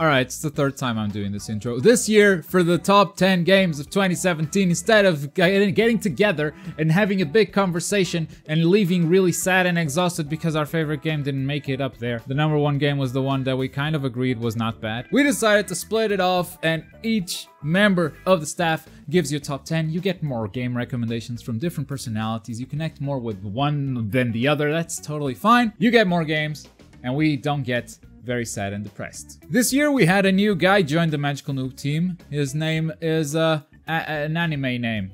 Alright, it's the third time I'm doing this intro. This year, for the top 10 games of 2017, instead of getting together and having a big conversation and leaving really sad and exhausted because our favorite game didn't make it up there, the number one game was the one that we kind of agreed was not bad. We decided to split it off, and each member of the staff gives you a top 10. You get more game recommendations from different personalities. You connect more with one than the other. That's totally fine. You get more games, and we don't get very sad and depressed. This year we had a new guy join the Magical Noob team. His name is an anime name,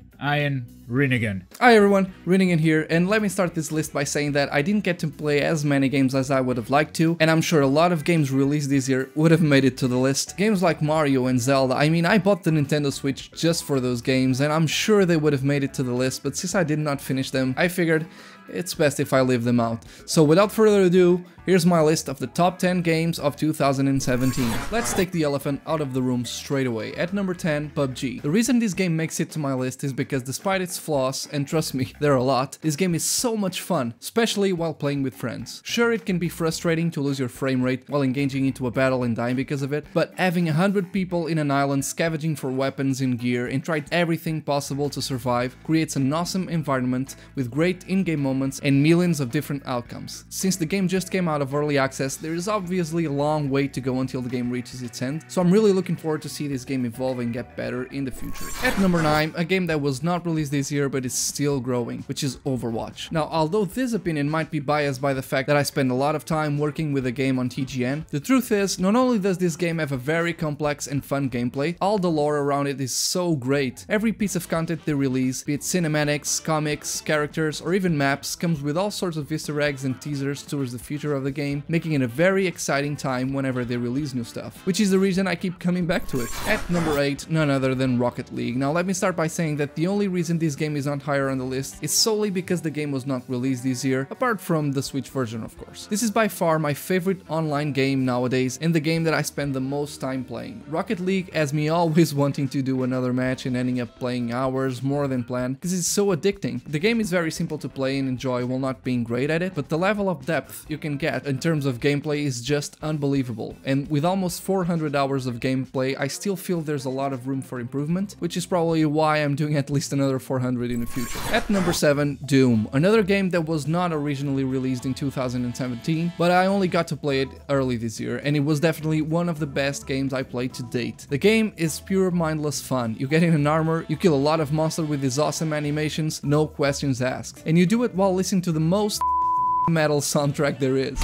Rinnegan. Hi everyone, Rinnegan here, and let me start this list by saying that I didn't get to play as many games as I would have liked to, and I'm sure a lot of games released this year would have made it to the list. Games like Mario and Zelda, I mean, I bought the Nintendo Switch just for those games, and I'm sure they would have made it to the list, but since I did not finish them, I figured it's best if I leave them out. So without further ado, here's my list of the top 10 games of 2017. Let's take the elephant out of the room straight away. At number 10, PUBG. The reason this game makes it to my list is because despite its flaws, and trust me, there are a lot, this game is so much fun, especially while playing with friends. Sure, it can be frustrating to lose your frame rate while engaging into a battle and dying because of it, but having 100 people in an island scavenging for weapons and gear and trying everything possible to survive creates an awesome environment with great in-game moments and millions of different outcomes. Since the game just came out of early access, there is obviously a long way to go until the game reaches its end, so I'm really looking forward to see this game evolve and get better in the future. At number 9, a game that was not released this year but is still growing, which is OVERWATCH. Now, although this opinion might be biased by the fact that I spend a lot of time working with the game on TGN, the truth is, not only does this game have a very complex and fun gameplay, all the lore around it is so great. Every piece of content they release, be it cinematics, comics, characters, or even maps, comes with all sorts of Easter eggs and teasers towards the future of the game, making it a very exciting time whenever they release new stuff, which is the reason I keep coming back to it. At number 8, none other than Rocket League. Now let me start by saying that the only reason this game is not higher on the list is solely because the game was not released this year, apart from the Switch version of course. This is by far my favorite online game nowadays and the game that I spend the most time playing. Rocket League has me always wanting to do another match and ending up playing hours more than planned because it's so addicting. The game is very simple to play and enjoy while not being great at it, but the level of depth you can get in terms of gameplay is just unbelievable, and with almost 400 hours of gameplay I still feel there's a lot of room for improvement, which is probably why I'm doing at least another 400 in the future. At number 7, Doom, another game that was not originally released in 2017, but I only got to play it early this year, and it was definitely one of the best games I played to date. The game is pure mindless fun. You get in an armor, you kill a lot of monsters with these awesome animations, no questions asked, and you do it while listening to the most metal soundtrack there is.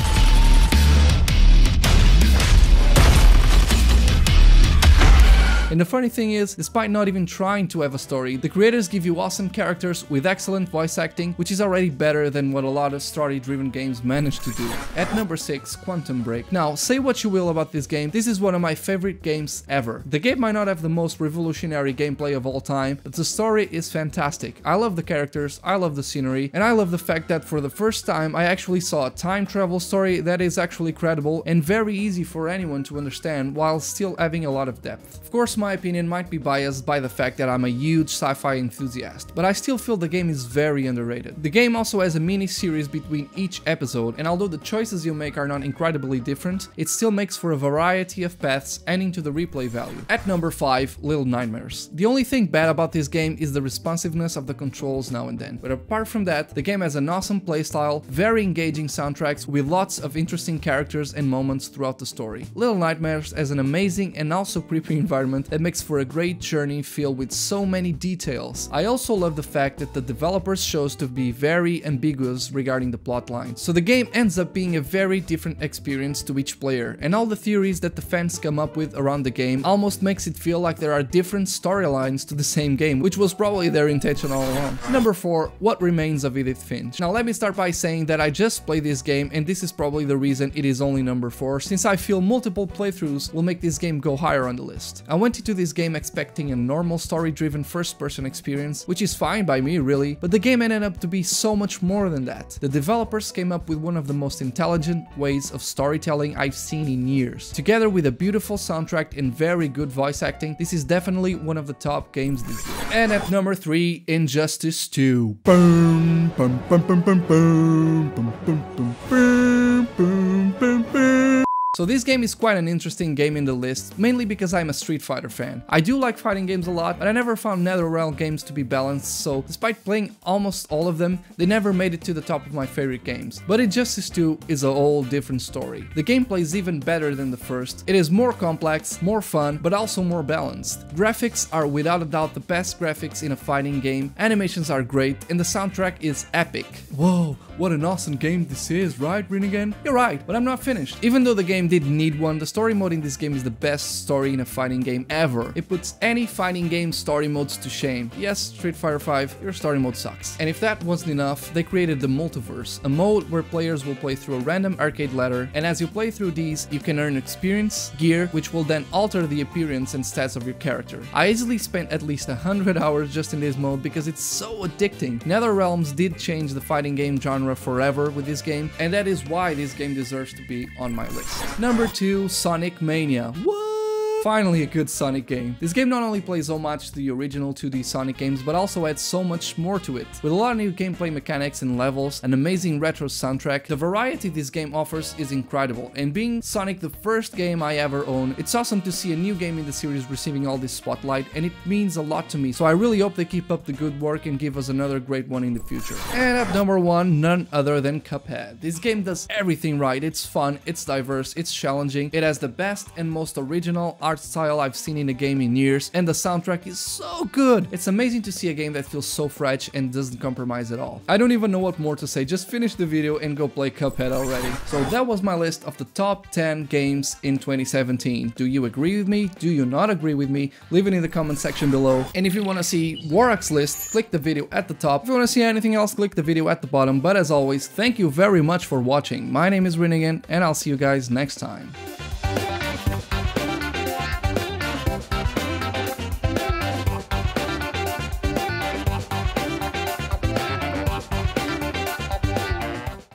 And the funny thing is, despite not even trying to have a story, the creators give you awesome characters with excellent voice acting, which is already better than what a lot of story-driven games manage to do. At number 6, Quantum Break. Now, say what you will about this game, this is one of my favorite games ever. The game might not have the most revolutionary gameplay of all time, but the story is fantastic. I love the characters, I love the scenery, and I love the fact that for the first time I actually saw a time travel story that is actually credible and very easy for anyone to understand while still having a lot of depth. Of course, my opinion might be biased by the fact that I'm a huge sci-fi enthusiast, but I still feel the game is very underrated. The game also has a mini-series between each episode, and although the choices you make are not incredibly different, it still makes for a variety of paths adding to the replay value. At number 5, Little Nightmares. The only thing bad about this game is the responsiveness of the controls now and then, but apart from that, the game has an awesome playstyle, very engaging soundtracks with lots of interesting characters and moments throughout the story. Little Nightmares has an amazing and also creepy environment that makes for a great journey filled with so many details. I also love the fact that the developers chose to be very ambiguous regarding the plotline, so the game ends up being a very different experience to each player, and all the theories that the fans come up with around the game almost makes it feel like there are different storylines to the same game, which was probably their intention all along. Number 4, What Remains of Edith Finch. Now let me start by saying that I just played this game, and this is probably the reason it is only number 4, since I feel multiple playthroughs will make this game go higher on the list. I went into this game expecting a normal story-driven first-person experience, which is fine by me really, but the game ended up to be so much more than that. The developers came up with one of the most intelligent ways of storytelling I've seen in years. Together with a beautiful soundtrack and very good voice acting, this is definitely one of the top games this year. And at number 3, Injustice 2. Boom, boom, boom, boom, boom, boom, boom, boom, boom, boom, boom, boom, boom. So this game is quite an interesting game in the list, mainly because I'm a Street Fighter fan. I do like fighting games a lot, but I never found NetherRealm games to be balanced, so despite playing almost all of them, they never made it to the top of my favorite games. But Injustice 2 is a whole different story. The gameplay is even better than the first. It is more complex, more fun, but also more balanced. Graphics are without a doubt the best graphics in a fighting game, animations are great, and the soundtrack is epic. Whoa, what an awesome game this is, right, Rinnegan? You're right, but I'm not finished. Even though the game did need one, the story mode in this game is the best story in a fighting game ever. It puts any fighting game story modes to shame. Yes, Street Fighter V, your story mode sucks. And if that wasn't enough, they created the Multiverse, a mode where players will play through a random arcade ladder, and as you play through these, you can earn experience, gear, which will then alter the appearance and stats of your character. I easily spent at least 100 hours just in this mode because it's so addicting. NetherRealms did change the fighting game genre forever with this game, and that is why this game deserves to be on my list. Number 2, Sonic Mania. What? Finally a good Sonic game. This game not only plays homage to the original 2D Sonic games, but also adds so much more to it. With a lot of new gameplay mechanics and levels, an amazing retro soundtrack, the variety this game offers is incredible, and being Sonic the first game I ever owned, it's awesome to see a new game in the series receiving all this spotlight, and it means a lot to me, so I really hope they keep up the good work and give us another great one in the future. And at number 1, none other than CUPHEAD. This game does everything right. It's fun, it's diverse, it's challenging, it has the best and most original art style I've seen in a game in years, and the soundtrack is so good. It's amazing to see a game that feels so fresh and doesn't compromise at all. I don't even know what more to say, just finish the video and go play CUPHEAD already. So that was my list of the top 10 games in 2017. Do you agree with me? Do you not agree with me? Leave it in the comment section below. And if you want to see Warak's list, click the video at the top. If you want to see anything else, click the video at the bottom. But as always, thank you very much for watching. My name is Rinnegan, and I'll see you guys next time.